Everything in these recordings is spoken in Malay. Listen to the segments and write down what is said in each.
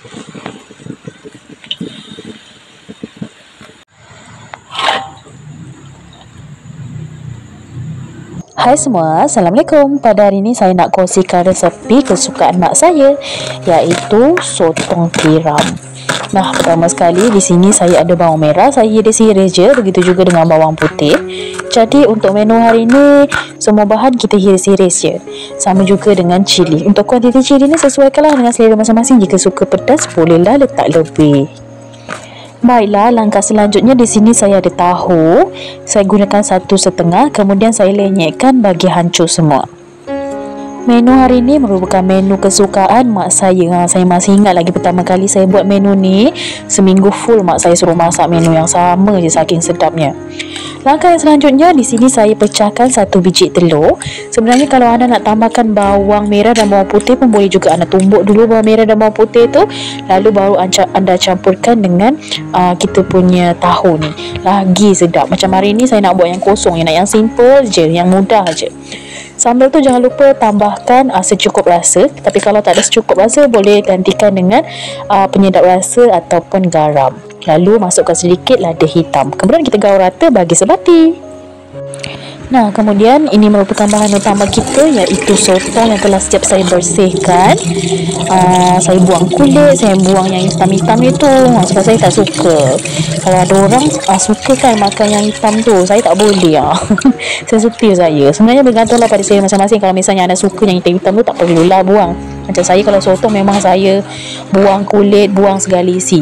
Hai semua, Assalamualaikum. Pada hari ini saya nak kongsikan resepi kesukaan mak saya, iaitu sotong tiram. Nah, pertama sekali di sini saya ada bawang merah, saya hiris-hiris je, begitu juga dengan bawang putih. Jadi untuk menu hari ini semua bahan kita hiris-hiris je. Sama juga dengan cili. Untuk kuantiti cili ni sesuaikanlah dengan selera masing-masing. Jika suka pedas bolehlah letak lebih. Baiklah, langkah selanjutnya di sini saya ada tahu. Saya gunakan 1,5, kemudian saya lenyekkan bagi hancur semua. Menu hari ini merupakan menu kesukaan mak saya. Saya masih ingat lagi pertama kali saya buat menu ni, seminggu full mak saya suruh masak menu yang sama je, saking sedapnya. Langkah yang selanjutnya di sini saya pecahkan 1 biji telur. Sebenarnya kalau anda nak tambahkan bawang merah dan bawang putih pun boleh juga. Anda tumbuk dulu bawang merah dan bawang putih tu, lalu baru anda campurkan dengan kita punya tahu ni. Lagi sedap. Macam hari ni saya nak buat yang kosong, yang simple je, yang mudah je. Sambal tu jangan lupa tambahkan secukup rasa. Tapi kalau tak ada secukup rasa, boleh gantikan dengan penyedap rasa ataupun garam. Lalu masukkan sedikit lada hitam. Kemudian kita gaul rata bagi sebati. Nah, kemudian ini merupakan bahan utama kita, iaitu sotong yang telah siap saya bersihkan. Saya buang kulit, saya buang yang hitam-hitam itu. Sebab saya tak suka. Kalau ada orang suka kan makan yang hitam tu, saya tak boleh sensitif saya. Sebenarnya bergantunglah pada saya masing-masing. Kalau misalnya anda suka yang hitam-hitam tu, tak perlulah buang. Macam saya kalau sotong memang saya buang kulit, buang segala isi.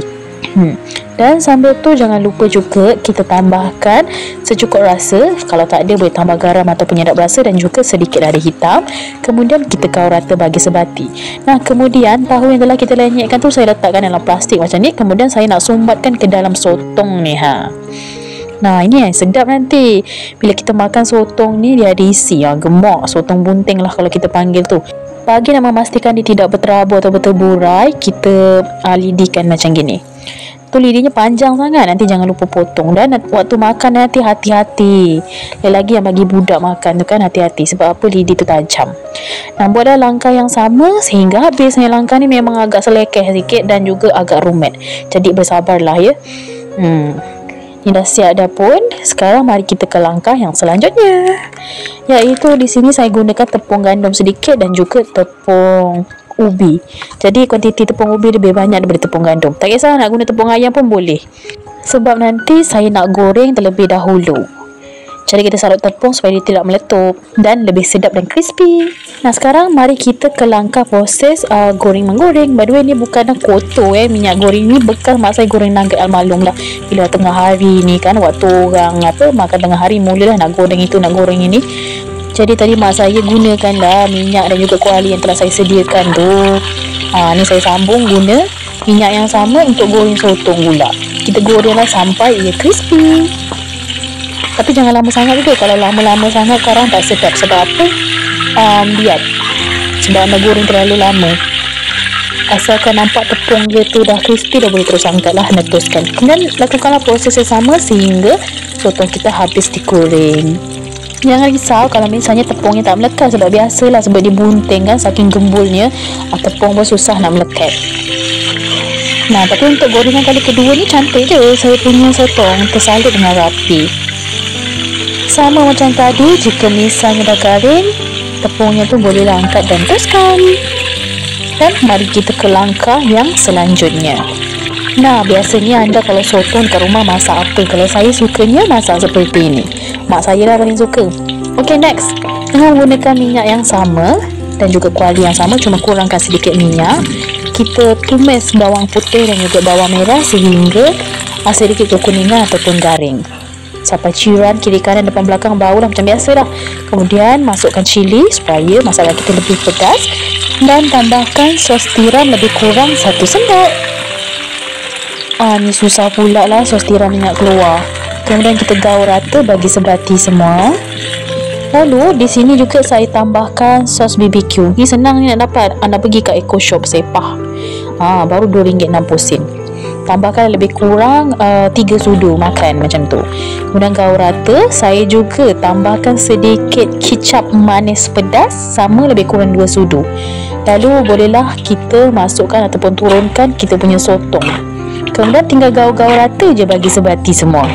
Dan sambal tu jangan lupa juga kita tambahkan secukup rasa. Kalau tak ada boleh tambah garam atau penyedap rasa dan juga sedikit lada hitam. Kemudian kita gaul rata bagi sebati. Nah, kemudian tahu yang telah kita lenyekkan tu saya letakkan dalam plastik macam ni. Kemudian saya nak sumbatkan ke dalam sotong ni. Nah, ini yang sedap nanti. Bila kita makan sotong ni, dia ada isi gemuk, sotong bunting lah kalau kita panggil tu. Bagi nak memastikan dia tidak berterabur atau berterburai, kita lidihkan macam gini. Tu lidinya panjang sangat, nanti jangan lupa potong. Dan waktu makan nanti hati-hati. Lagi yang bagi budak makan tu kan, hati-hati. Sebab apa, lidi tu tajam. Nah, buatlah langkah yang sama sehingga habis. Langkah ni memang agak selekeh sikit dan juga agak rumit. Jadi bersabarlah ya. Ni dah siap dah pun. Sekarang mari kita ke langkah yang selanjutnya, iaitu di sini saya gunakan tepung gandum sedikit dan juga tepung ubi. Jadi kuantiti tepung ubi lebih banyak daripada tepung gandum. Tak kisah nak guna tepung ayam pun boleh. Sebab nanti saya nak goreng terlebih dahulu. Jadi kita salut tepung supaya dia tidak meletup dan lebih sedap dan crispy. Nah, sekarang mari kita ke langkah proses goreng-menggoreng. By the way, ni bukan kotor minyak goreng ni bekas mak saya goreng nugget almalum lah. Bila tengah hari ni kan, waktu orang makan tengah hari, mulalah nak goreng itu, nak goreng ini. Jadi tadi mak saya gunakanlah minyak dan juga kuali yang telah saya sediakan tu. Ni saya sambung guna minyak yang sama untuk goreng sotong pula. Kita gorenglah sampai ia crispy. Tapi jangan lama sangat juga. Kalau lama-lama sangat korang tak sedap. Sebab apa? Lihat. Sebab anda goreng terlalu lama. Asalkan nampak tepung dia tu dah crispy, dah boleh terus angkatlah, anda teruskan. Kemudian lakukanlah proses yang sama sehingga sotong kita habis digoreng. Jangan risau kalau misalnya tepungnya tak melekat. Sebab biasalah, sebab dia bunting kan, saking gembulnya tepung pun susah nak melekat. Nah, tapi untuk gorengan kali kedua ni cantik je. Saya punya sotong tersalut dengan rapi. Sama macam tadi, jika misalnya dah garing, tepungnya tu bolehlah angkat dan teruskan. Dan mari kita ke langkah yang selanjutnya. Nah, biasanya anda kalau sotong kat rumah masak apa? Kalau saya sukanya masak seperti ini. Mak saya lah paling suka. Okay, next. Dengan menggunakan minyak yang sama dan juga kuali yang sama, cuma kurangkan sedikit minyak. Kita tumis bawang putih dan juga bawang merah sehingga sedikit kekuningan ataupun garing. Sampai ciuran kiri kanan depan belakang bau lah macam biasa lah. Kemudian masukkan cili supaya masakan kita lebih pedas. Dan tambahkan sos tiram lebih kurang 1 sendok. Ni susah pula lah sos tiram minyak keluar. Kemudian kita gaul rata bagi sebati semua. Lalu di sini juga saya tambahkan sos BBQ. Ni senang ni nak dapat. Anda pergi kat Eco Shop Sepah. Baru RM2.60. Tambahkan lebih kurang 3 sudu makan macam tu. Kemudian gaul rata. Saya juga tambahkan sedikit kicap manis pedas sama lebih kurang 2 sudu. Lalu bolehlah kita masukkan ataupun turunkan kita punya sotong. Kemudian tinggal gaul-gaul rata je bagi sebati semua.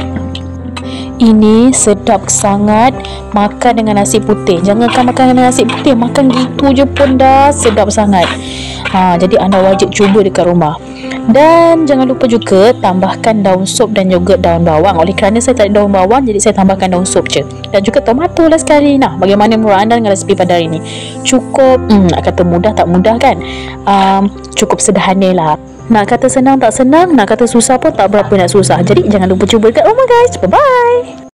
Ini sedap sangat makan dengan nasi putih. Jangankan makan dengan nasi putih, makan gitu je pun dah sedap sangat. Jadi anda wajib cuba dekat rumah. Dan jangan lupa juga tambahkan daun sop dan juga daun bawang. Oleh kerana saya tak ada daun bawang, jadi saya tambahkan daun sop je. Dan juga tomato lah sekali. Nah, bagaimana menurut anda dengan resipi pada hari ini? Cukup, nak kata mudah tak mudah kan? Cukup sederhana lah. Nak kata senang tak senang, nak kata susah pun tak berapa nak susah. Jadi jangan lupa cuba dekat rumah guys. Bye-bye.